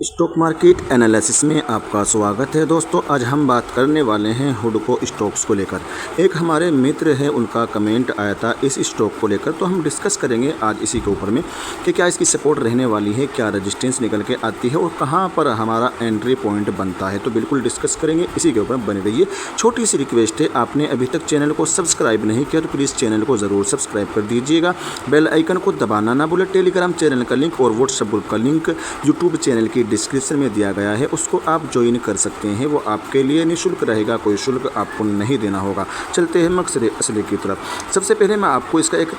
Stock market analysis में आपका स्वागत है दोस्तों। आज हम बात करने वाले हैं हुडको स्टॉक्स को लेकर। एक हमारे मित्र हैं, उनका कमेंट आया था इस स्टॉक को लेकर, तो हम डिस्कस करेंगे आज इसी के ऊपर में कि क्या इसकी सपोर्ट रहने वाली है, क्या रेजिस्टेंस निकल के आती है और कहां पर हमारा एंट्री पॉइंट बनता है। तो बिल्कुल डिस्कस करेंगे, इसी के ऊपर बने रहिए। छोटी सी रिक्वेस्ट है, आपने अभी तक चैनल को सब्सक्राइब नहीं किया तो प्लीज़ चैनल को ज़रूर सब्सक्राइब कर दीजिएगा। बेल आइकन को दबाना ना भूलें। टेलीग्राम चैनल का लिंक और व्हाट्सएप ग्रुप का लिंक यूट्यूब चैनल की डिस्क्रिप्शन में दिया गया है, उसको आप ज्वाइन कर सकते हैं। वो आपके लिए निःशुल्क रहेगा, कोई शुल्क आपको नहीं देना होगा। चलते हैं मकसद असली की तरफ। सबसे पहले मैं आपको इसका एक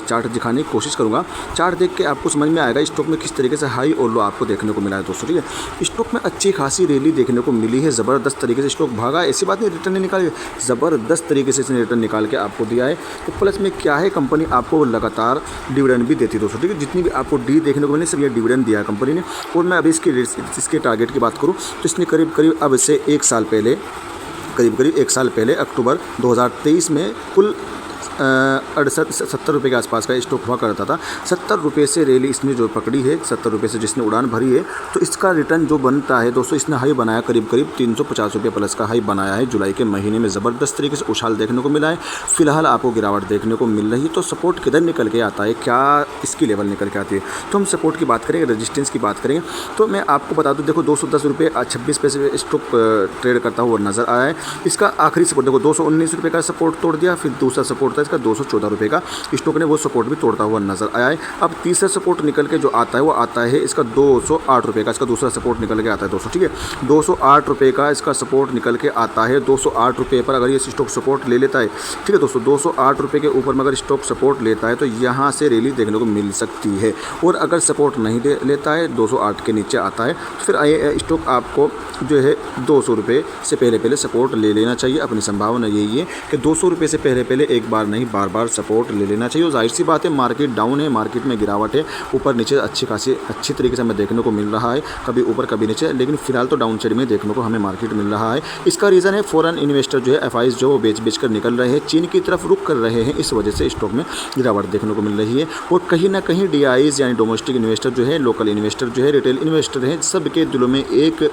चार्ट दिखाने की कोशिश करूंगा। चार्ट देख के आपको समझ में आएगा स्टॉक में किस तरीके से हाई और लो आपको देखने को मिला है दोस्तों। ठीक है, स्टॉक में अच्छी खासी रैली देखने को मिली है, ज़बरदस्त तरीके से स्टॉक भागा। ऐसी बात नहीं रिटर्न निकाले, ज़बरदस्त तरीके से इसने रिटर्न निकाल के आपको दिया है। तो प्लस में क्या है, कंपनी आपको लगातार डिविडेंड भी देती है दोस्तों। ठीक है, जितनी भी आपको डी देखने को मिली सब ये डिविडेंड दिया है कंपनी ने। और मैं अभी इसके टारगेट की बात करूं तो इसने करीब अब से एक साल पहले, करीब 1 साल पहले अक्टूबर 2023 में कुल 70 रुपये के आसपास का स्टॉक हुआ करता था। 70 रुपये से रैली इसने जो पकड़ी है, 70 रुपये से जिसने उड़ान भरी है, तो इसका रिटर्न जो बनता है दोस्तों, इसने हाई बनाया करीब 350 रुपये प्लस का हाई बनाया है। जुलाई के महीने में ज़बरदस्त तरीके से उछाल देखने को मिला है। फिलहाल आपको गिरावट देखने को मिल रही है। तो सपोर्ट किधर निकल के आता है, क्या इसकी लेवल निकल के आती है, तो हम सपोर्ट की बात करेंगे, रजिस्टेंस की बात करेंगे। तो मैं आपको बता दूँ, देखो 210 रुपये 26 पैसे स्टॉक ट्रेड करता हुआ नजर आया है। इसका आखिरी सपोर्ट देखो 219 रुपये का सपोर्ट तोड़ दिया, फिर दूसरा सपोर्ट था इसका 214 रुपये का, स्टॉक ने वो सपोर्ट भी तोड़ता हुआ नजर आया है। अब तीसरा सपोर्ट निकल के जो आता है वो आता है इसका 208 रुपये का, इसका दूसरा सपोर्ट निकल के आता है दोस्तों। ठीक है, 208 रुपये का इसका सपोर्ट निकल के आता है। 208 रुपये पर अगर ये स्टॉक सपोर्ट ले लेता है, ठीक है दोस्तों, 208 रुपये के ऊपर में अगर स्टॉक सपोर्ट लेता है तो यहाँ से रैली देखने को मिल सकती है। और अगर सपोर्ट नहीं लेता है, 208 के नीचे आता है, तो फिर स्टॉक आपको जो है 200 रुपये से पहले सपोर्ट ले लेना चाहिए। अपनी संभावना यही है कि 200 रुपये से पहले एक बार नहीं बार बार सपोर्ट ले लेना चाहिए। और जाहिर सी बात है, मार्केट डाउन है, मार्केट में गिरावट है, ऊपर नीचे अच्छी तरीके से हमें देखने को मिल रहा है, कभी ऊपर कभी नीचे, लेकिन फिलहाल तो डाउन साइड में देखने को हमें मार्केट मिल रहा है। इसका रीज़न है फॉरेन इन्वेस्टर जो है, एफआईज जो बेच कर निकल रहे हैं, चीन की तरफ रुख कर रहे हैं, इस वजह से स्टॉक में गिरावट देखने को मिल रही है। और कहीं ना कहीं डीआईज यानी डोमेस्टिक इन्वेस्टर जो है, लोकल इन्वेस्टर जो है, रिटेल इन्वेस्टर हैं, सबके दिलों में एक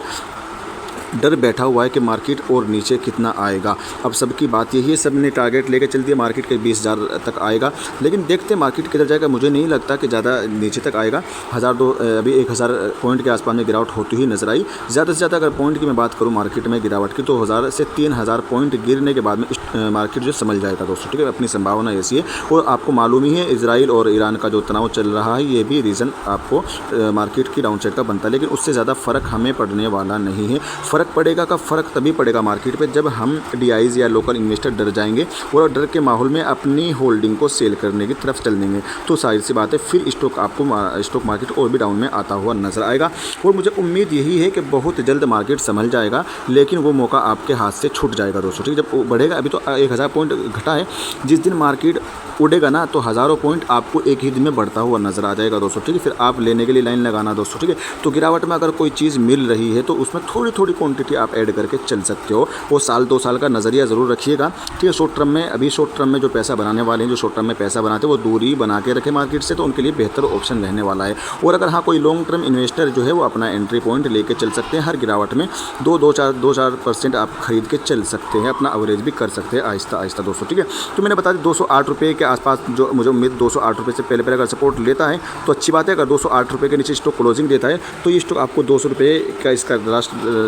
डर बैठा हुआ है कि मार्केट और नीचे कितना आएगा। अब सबकी बात यही है, सब ने टारगेट लेकर चल दिया मार्केट के 20,000 तक आएगा, लेकिन देखते मार्केट किधर जाएगा। मुझे नहीं लगता कि ज़्यादा नीचे तक आएगा। अभी 1000 पॉइंट के आसपास में गिरावट होती ही नजर आई। ज़्यादा से ज़्यादा अगर पॉइंट की मैं बात करूँ मार्केट में गिरावट की, तो 1000 से 3000 पॉइंट गिरने के बाद में मार्केट जो समझ जाएगा दोस्तों। ठीक है, अपनी संभावना ऐसी है। और आपको मालूम ही है, इजराइल और ईरान का जो तनाव चल रहा है, ये भी रीज़न आपको मार्केट की डाउन साइड का बनता है, लेकिन उससे ज़्यादा फ़र्क हमें पड़ने वाला नहीं है। फ़र्क पड़ेगा का फ़र्क तभी पड़ेगा मार्केट पे जब हम डीआईज या लोकल इन्वेस्टर डर जाएंगे और डर के माहौल में अपनी होल्डिंग को सेल करने की तरफ चल देंगे, तो जाहिर सी बात है फिर स्टॉक मार्केट और भी डाउन में आता हुआ नजर आएगा। और मुझे उम्मीद यही है कि बहुत जल्द मार्केट संभल जाएगा, लेकिन वो मौका आपके हाथ से छूट जाएगा दोस्तों। ठीक है, जब बढ़ेगा, अभी तो 1000 पॉइंट घटा है, जिस दिन मार्केट उड़ेगा ना तो हज़ारों पॉइंट आपको एक ही दिन में बढ़ता हुआ नजर आ जाएगा दोस्तों। ठीक है, फिर आप लेने के लिए लाइन लगाना दोस्तों। ठीक है, तो गिरावट में अगर कोई चीज़ मिल रही है तो उसमें थोड़ी थोड़ी क्वांटिटी आप ऐड करके चल सकते हो। वो साल 2 साल का नज़रिया ज़रूर रखिएगा। ठीक है, शॉर्ट टर्म में जो पैसा बनाने वाले हैं, जो शॉर्ट टर्म में पैसा बनाते हैं, वो दूरी बना के रखें मार्केट से, तो उनके लिए बेहतर ऑप्शन रहने वाला है। और अगर हाँ कोई लॉन्ग टर्म इन्वेस्टर जो है वो अपना एंट्री पॉइंट लेके चल सकते हैं। हर गिरावट में 2-4% आप खरीद के चल सकते हैं, अपना एवरेज भी कर सकते हैं आहिस्ता आहिस्ता दोस्तों। ठीक है, तो मैंने बता दी 208 रुपये के आसपास जो मुझे उम्मीद, 208 रुपये से पहले अगर सपोर्ट लेता है तो अच्छी बात है। अगर 208 रुपये के नीचे स्टॉक क्लोजिंग देता है तो ये स्टॉक आपको 200 रुपये का इसका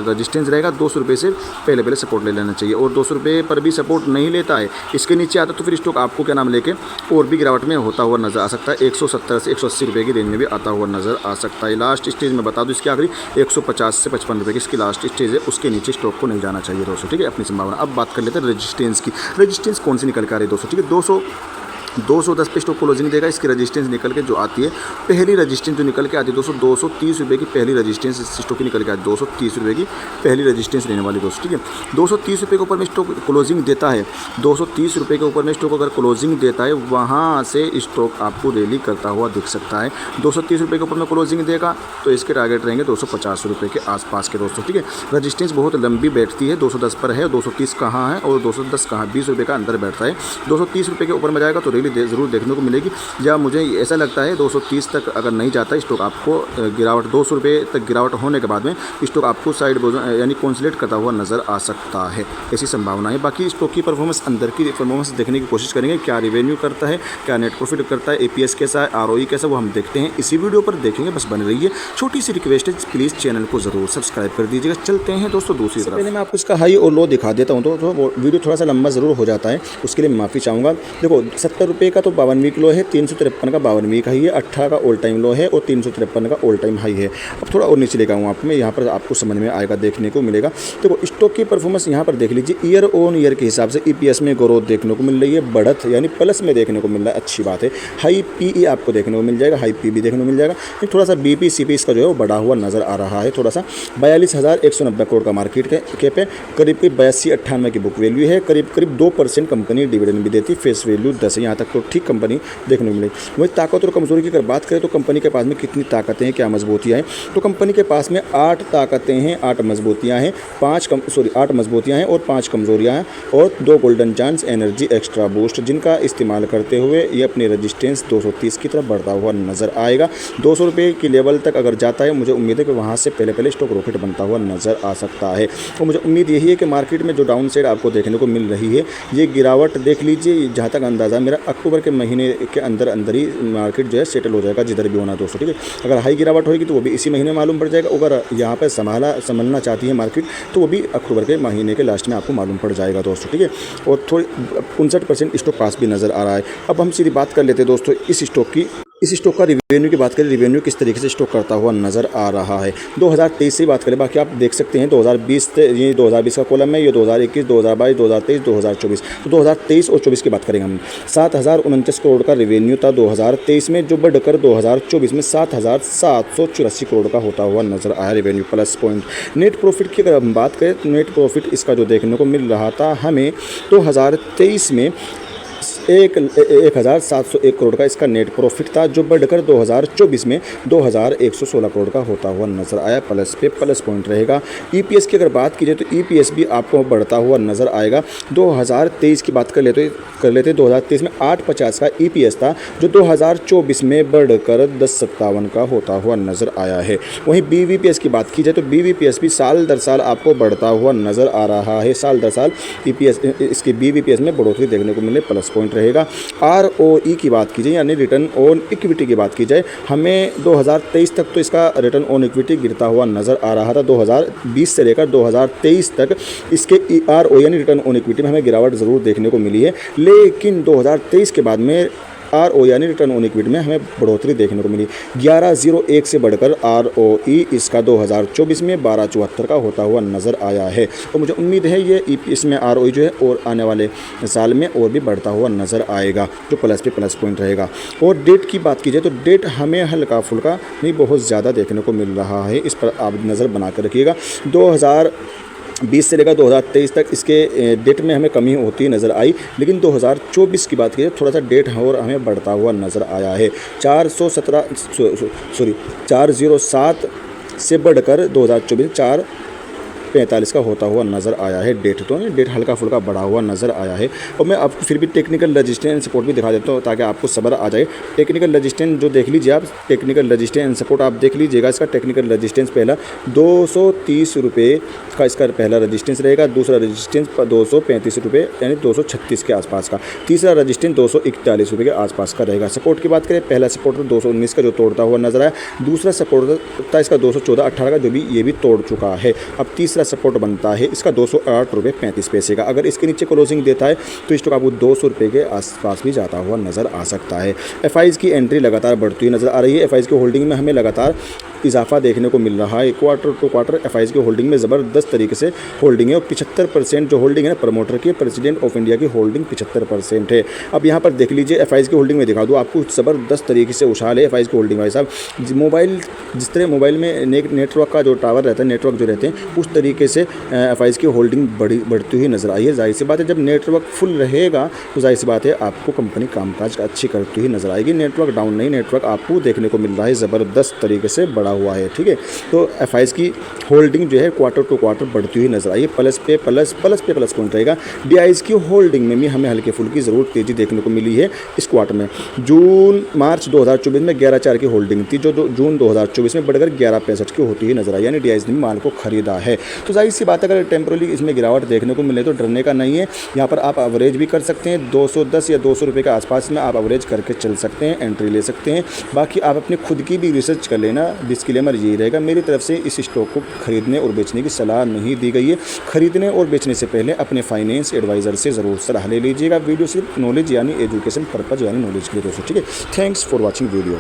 रजिस्टेंस रहेगा। 200 रुपये से पहले सपोर्ट ले लेना चाहिए। और 200 रुपये पर भी सपोर्ट नहीं लेता है, इसके नीचे आता तो फिर स्टॉक आपको क्या नाम लेके और भी गिरावट में होता हुआ नजर आ सकता है। 170 से 180 रुपये की रेंज में भी आता हुआ नजर आ सकता है। लास्ट स्टेज में बता दूं इसकी आखिरी 150 से 55 रुपये की इसकी लास्ट स्टेज है, उसके नीचे स्टॉक को नहीं जाना चाहिए दोस्तों। ठीक है, अपनी संभावना। अब बात कर लेते हैं रेजिस्टेंस की। रेजिस्टेंस कौन सी निकल के आ रही है दोस्तों। ठीक है, 210 पे स्टॉक क्लोजिंग देगा। इसकी रजिस्टेंस निकल के जो आती है, पहली रजिस्टेंस जो निकल के आती है दोस्तों, 230 रुपये की पहली रजिस्टेंस स्टॉक की निकल के आती है। 230 रुपये की पहली रजिस्टेंस रहने वाली दोस्तों। ठीक है, 230 रुपये के ऊपर में स्टॉक क्लोजिंग देता है, 230 रुपये के ऊपर में स्टॉक अगर क्लोजिंग देता है, वहाँ से स्टॉक आपको रैली करता हुआ दिख सकता है। 230 रुपये के ऊपर में क्लोजिंग देगा तो इसके टारगेट रहेंगे 250 रुपये के आसपास के दोस्तों। ठीक है, रजिस्टेंस बहुत लंबी बैठती है, 210 पर है, 230 कहाँ है और 210 कहाँ, 20 रुपये का अंदर बैठता है। 230 रुपये के ऊपर में जाएगा तो लिए ज़रूर देखने को मिलेगी। या मुझे ऐसा लगता है 230 तक अगर नहीं जाता स्टॉक आपको गिरावट 200 रुपये तक गिरावट होने के बाद में स्टॉक आपको साइड यानी कंसोलिडेट करता हुआ नज़र आ सकता है, ऐसी संभावना है। बाकी स्टॉक की परफॉर्मेंस अंदर की परफॉर्मेंस देखने की कोशिश करेंगे, क्या रिवेन्यू करता है, क्या नेट प्रॉफिट करता है, एपीएस कैसा है, आरओई कैसा, वो हम देखते हैं इसी वीडियो पर देखेंगे। बस बने रहिए। छोटी सी रिक्वेस्ट है, प्लीज़ चैनल को ज़रूर सब्सक्राइब कर दीजिएगा। चलते हैं दोस्तों दूसरी तरफ। पहले मैं आपको इसका हाई और लो दिखा देता हूँ, तो वीडियो थोड़ा सा लंबा ज़रूर हो जाता है, उसके लिए माफ़ी चाहूँगा। देखो 70 रुपये का तो 52 वीक लो है, 353 का 52 वीक हाई है, 18 का ऑल टाइम लो है और 353 का ऑल टाइम हाई है। अब थोड़ा और नीचे लेकर आऊँ आपको मैं, यहाँ पर आपको समझ में आएगा, देखने को मिलेगा। देखो स्टॉक की परफॉर्मेंस यहाँ पर देख लीजिए, ईयर ऑन ईयर के हिसाब से ईपीएस में ग्रोथ देखने को मिल रही है, बढ़त यानी प्लस में देखने को मिल रहा है, अच्छी बात है। हाई पीई आपको देखने को मिल जाएगा, हाई पी भी देखने को मिल जाएगा। थोड़ा सा बीपी सीपी इसका जो है वो बढ़ा हुआ नजर आ रहा है थोड़ा सा। 42,190 करोड़ का मार्केट कैप है, करीब 82-98 की बुक वैल्यू है, करीब 2% कंपनी डिविडेंड भी देती है, फेस वैल्यू 10 है, यहाँ तक तो ठीक कंपनी देखने को मिलेगी। वही ताकत और कमजोरी की अगर बात करें तो कंपनी के पास में कितनी ताकतें हैं, क्या मजबूतियाँ हैं, तो कंपनी के पास में 8 ताकतें हैं, 8 मजबूतियाँ हैं, 8 मजबूतियाँ हैं और 5 कमजोरियाँ हैं और 2 golden chance energy extra boost, जिनका इस्तेमाल करते हुए ये अपनी रजिस्टेंस 230 की तरफ बढ़ता हुआ नजर आएगा। 200 रुपये की लेवल तक अगर जाता है, मुझे उम्मीद है कि वहाँ से पहले स्टॉक रॉकेट बनता हुआ नजर आ सकता है। तो मुझे उम्मीद यही है कि मार्केट में जो डाउन साइड आपको देखने को मिल रही है, ये गिरावट देख लीजिए, जहाँ तक अंदाज़ा मेरा अक्टूबर के महीने के अंदर ही मार्केट जो है सेटल हो जाएगा, जिधर भी होना दोस्तों, ठीक है। अगर हाई गिरावट होगी तो वो भी इसी महीने मालूम पड़ जाएगा, अगर यहाँ पर संभलना चाहती है मार्केट तो वो भी अक्टूबर के महीने के लास्ट में आपको मालूम पड़ जाएगा दोस्तों, ठीक है। और थोड़ी 59% स्टॉक पास भी नज़र आ रहा है। अब हम सीधी बात कर लेते हैं दोस्तों इस स्टॉक का रिवेन्यू की बात करें, रिवेन्यू किस तरीके से स्टॉक करता हुआ नज़र आ रहा है। 2023 से बात करें, बाकी आप देख सकते हैं 2020 ये 2020 का कॉलम है, ये 2021, 2022, 2023, 2024, तो 2023 और 24 की बात करेंगे हम। 7,049 करोड़ का रिवेन्यू था 2023 में, जो बढ़कर 2024 में 7,784 करोड़ का होता हुआ नज़र आया revenue plus point. Net profit की अगर हम बात करें तो नेट प्रॉफिट इसका जो देखने को मिल रहा था हमें 2023 में 1,701 करोड़ का इसका नेट प्रॉफिट था, जो बढ़कर 2024 में 2,116 करोड़ का होता हुआ नजर आया, प्लस पे प्लस पॉइंट रहेगा। ईपीएस की अगर बात की जाए तो ईपीएस भी आपको बढ़ता हुआ नजर आएगा। 2023 की बात कर लेते 2023 में 850 का ईपीएस था, जो 2024 में बढ़कर 1057 का होता हुआ नजर आया है। वहीं बीवीपीएस की बात की जाए तो बीवीपीएस भी साल दर साल आपको बढ़ता हुआ नजर आ रहा है, साल दर साल ईपीएस इसकी बीवीपीएस में बढ़ोतरी देखने को मिले, प्लस पॉइंट रहेगा। आरओई की बात की जाए यानी रिटर्न ऑन इक्विटी की बात की जाए, हमें 2023 तक तो इसका रिटर्न ऑन इक्विटी गिरता हुआ नज़र आ रहा था। 2020 से लेकर 2023 तक इसके आरओई यानी रिटर्न ऑन इक्विटी में हमें गिरावट ज़रूर देखने को मिली है, लेकिन 2023 के बाद में आरओ यानी रिटर्न ऑन इक्विटी में हमें बढ़ोतरी देखने को मिली। 1101 से बढ़कर आरओई इसका 2024 में 1274 का होता हुआ नज़र आया है। तो मुझे उम्मीद है ये इसमें आरओई जो है और आने वाले साल में और भी बढ़ता हुआ नज़र आएगा, जो प्लस पे प्लस पॉइंट रहेगा। और डेट की बात की जाए तो डेट हमें हल्का फुल्का नहीं बहुत ज़्यादा देखने को मिल रहा है, इस पर आप नज़र बना कर रखिएगा। 2020 से लेकर 2023 तक इसके डेट में हमें कमी होती नज़र आई, लेकिन 2024 की बात की थोड़ा सा डेट और हमें बढ़ता हुआ नज़र आया है। 407 से बढ़कर 2024 445 का होता हुआ नज़र आया है डेट, तो डेट हल्का फुल्का बढ़ा हुआ नज़र आया है। और मैं आपको फिर भी टेक्निकल रेजिस्टेंस सपोर्ट भी दिखा देता हूँ ताकि आपको सब्र आ जाए। टेक्निकल रेजिस्टेंस जो देख लीजिए आप, टेक्निकल रेजिस्टेंस सपोर्ट आप देख लीजिएगा। इसका टेक्निकल रेजिस्टेंस पहला 230 रुपये का इसका पहला रेजिस्टेंस रहेगा, दूसरा रेजिस्टेंस 235 रुपये यानी 236 के आसपास का, तीसरा रेजिस्टेंस 241 रुपये के आसपास का रहेगा। सपोर्ट की बात करें, पहला सपोर्ट 219 का जो तोड़ता हुआ नजर आया, दूसरा सपोर्ट था इसका 214.18 का जो भी ये भी तोड़ चुका है। अब तीसरा सपोर्ट बनता है इसका 208 रुपये 35 पैसे का। अगर इसके नीचे क्लोजिंग देता है तो स्टॉक आपको 200 रुपये के आसपास भी जाता हुआ नज़र आ सकता है। एफआईज़ की एंट्री लगातार बढ़ती हुई नज़र आ रही है। एफआईज़ की होल्डिंग में हमें लगातार इजाफा देखने को मिल रहा है। क्वार्टर टू क्वार्टर एफआईज़ की होल्डिंग में ज़बरदस्त तरीके से होल्डिंग है और 75% जो होल्डिंग है ना प्रमोटर की, प्रेसिडेंट ऑफ इंडिया की होल्डिंग 75% है। अब यहाँ पर देख लीजिए एफआईज़ की होल्डिंग में दिखा दूँ आपको, ज़बरदस्त तरीके से उछाल है एफआईज़ की होल्डिंग। भाई साहब, मोबाइल जिस तरह मोबाइल में नेटवर्क का जो टावर रहता है, नेटवर्क जो रहते हैं, उस तरीके से एफआईज़ की होल्डिंग बढ़ती हुई नज़र आई है। जाहिर सी बात है, जब नेटवर्क फुल रहेगा तो जाहिर सी बात है आपको कंपनी कामकाज अच्छी करती हुई नज़र आएगी। नेटवर्क डाउन नहीं, नेटवर्क आपको देखने को मिल रहा है ज़बरदस्त तरीके से बढ़ा हुआ है। ठीक है, तो एफआईज़ की होल्डिंग जो है क्वार्टर टू क्वार्टर बढ़ती हुई नजर आई है। प्लस पे प्लस पॉइंट रहेगा। डीआईज की होल्डिंग में भी हमें हल्के फुल्की ज़रूर तेज़ी देखने को मिली है इस क्वार्टर में। मार्च 2024 में 11.4 की होल्डिंग थी, जो जून 2024 में बढ़कर 11.65 की होती हुई नजर आई, यानी डीआईज ने माल को खरीदा है। तो जाहिर सी बात है, अगर टेम्पोरली इसमें गिरावट देखने को मिले तो डरने का नहीं है। यहाँ पर आप एवरेज भी कर सकते हैं, 210 या 200 रुपये के आसपास में आप एवरेज करके चल सकते हैं, एंट्री ले सकते हैं। बाकी आप अपनी खुद की भी रिसर्च कर लेना। डिस्क्लेमर यही रहेगा, मेरी तरफ से इस स्टॉक को खरीदने और बेचने की सलाह नहीं दी गई है। खरीदने और बेचने से पहले अपने फाइनेंस एडवाइज़र से ज़रूर सलाह ले लीजिएगा। वीडियो सिर्फ नॉलेज यानी एजुकेशन पर्पज़ यानी नॉलेज के लिए दोस्तों, ठीक है। Thanks for watching video.